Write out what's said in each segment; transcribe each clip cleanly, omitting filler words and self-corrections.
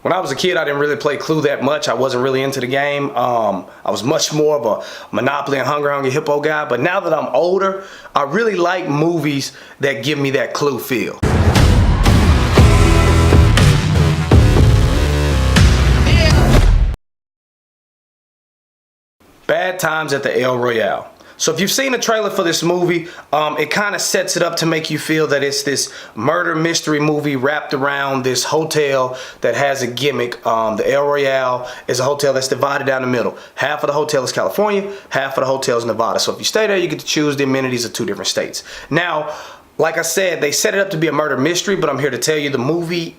When I was a kid, I didn't really play Clue that much. I wasn't really into the game. I was much more of a Monopoly and Hungry Hippo guy. But now that I'm older, I really like movies that give me that Clue feel. Bad Times at the El Royale. So if you've seen the trailer for this movie, it kind of sets it up to make you feel that it's this murder mystery movie wrapped around this hotel that has a gimmick. The El Royale is a hotel that's divided down the middle. Half of the hotel is California, half of the hotel is Nevada. So if you stay there, you get to choose the amenities of 2 different states. Now, like I said, they set it up to be a murder mystery, but I'm here to tell you the movie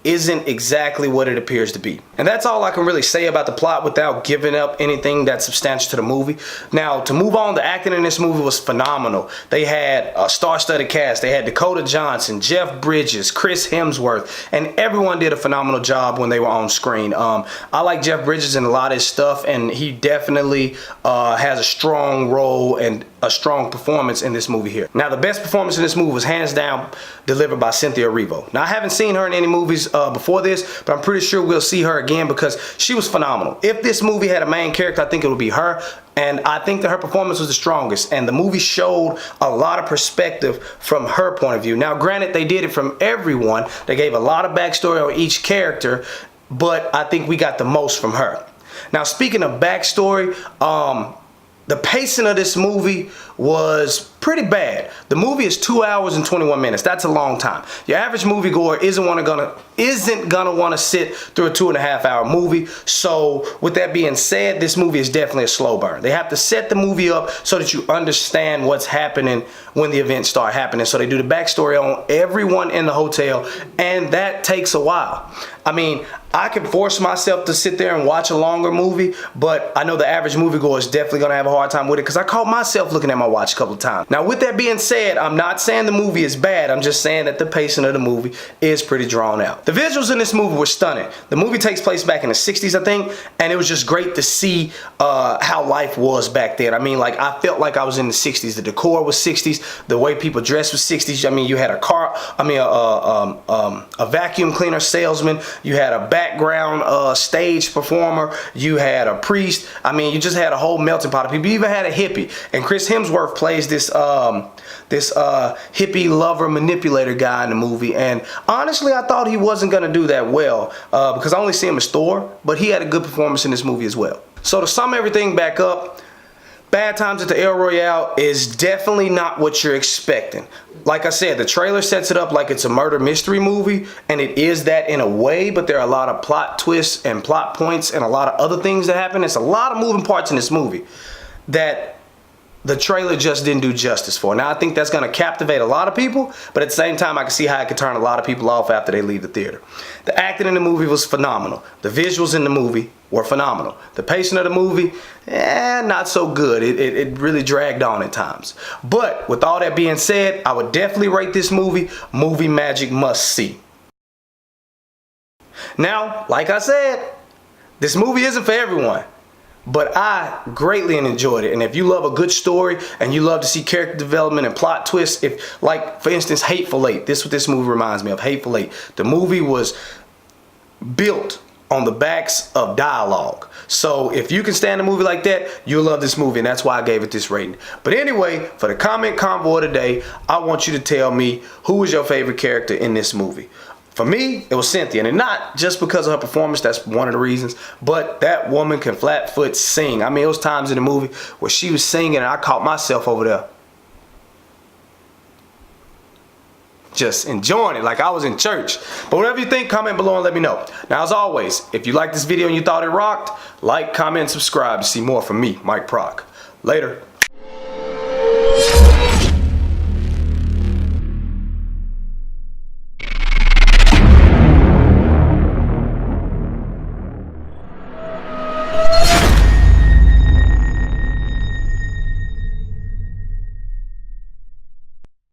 isn't exactly what it appears to be. And that's all I can really say about the plot without giving up anything that's substantial to the movie. Now, to move on, the acting in this movie was phenomenal. They had a star-studded cast. They had Dakota Johnson, Jeff Bridges, Chris Hemsworth, and everyone did a phenomenal job when they were on screen. I like Jeff Bridges in a lot of his stuff, and he definitely has a strong role and a strong performance in this movie here. Now, the best performance in this movie was hands down delivered by Cynthia Erivo. Now, I haven't seen her in any movies before this, but I'm pretty sure we'll see her again because she was phenomenal. If this movie had a main character, I think it would be her, and I think that her performance was the strongest, and the movie showed a lot of perspective from her point of view. Now, granted, they did it from everyone. They gave a lot of backstory on each character, but I think we got the most from her. Now, speaking of backstory, the pacing of this movie was pretty bad. The movie is 2 hours and 21 minutes. That's a long time. Your average moviegoer isn't gonna want to sit through a 2.5 hour movie. So with that being said, this movie is definitely a slow burn. They have to set the movie up so that you understand what's happening when the events start happening. So they do the backstory on everyone in the hotel, and that takes a while. I mean, I can force myself to sit there and watch a longer movie, but I know the average moviegoer is definitely gonna have a hard time with it because I caught myself looking at my watch a couple of times. Now, with that being said, I'm not saying the movie is bad. I'm just saying that the pacing of the movie is pretty drawn out. The visuals in this movie were stunning. The movie takes place back in the 60s, I think, and it was just great to see how life was back then. I mean, like, I felt like I was in the 60s. The decor was 60s. The way people dressed was 60s. I mean, you had a vacuum cleaner salesman. You had a background stage performer. You had a priest. I mean, you just had a whole melting pot of people. You even had a hippie. And Chris Hemsworth plays this hippie lover manipulator guy in the movie, and honestly I thought he wasn't gonna do that well because I only see him as Thor, but he had a good performance in this movie as well. So to sum everything back up, Bad Times at the El Royale is definitely not what you're expecting. Like I said, the trailer sets it up like it's a murder mystery movie, and it is that in a way, but there are a lot of plot twists and plot points and a lot of other things that happen. It's a lot of moving parts in this movie that the trailer just didn't do justice for. Now, I think that's going to captivate a lot of people, but at the same time, I can see how it could turn a lot of people off after they leave the theater. The acting in the movie was phenomenal. The visuals in the movie were phenomenal. The pacing of the movie, not so good. It really dragged on at times. But with all that being said, I would definitely rate this movie movie magic must see. Now, like I said, this movie isn't for everyone, but I greatly enjoyed it. And if you love a good story and you love to see character development and plot twists, if, like, for instance, Hateful Eight, this is what this movie reminds me of, Hateful Eight. The movie was built on the backs of dialogue. So if you can stand a movie like that, you'll love this movie, and that's why I gave it this rating. But anyway, for the comment convo today, I want you to tell me who was your favorite character in this movie. For me, it was Cynthia, and not just because of her performance, that's one of the reasons, but that woman can flat-foot sing. I mean, it was times in the movie where she was singing and I caught myself over there just enjoying it like I was in church. But whatever you think, comment below and let me know. Now, as always, if you liked this video and you thought it rocked, like, comment, and subscribe to see more from me, Mike Proc. Later.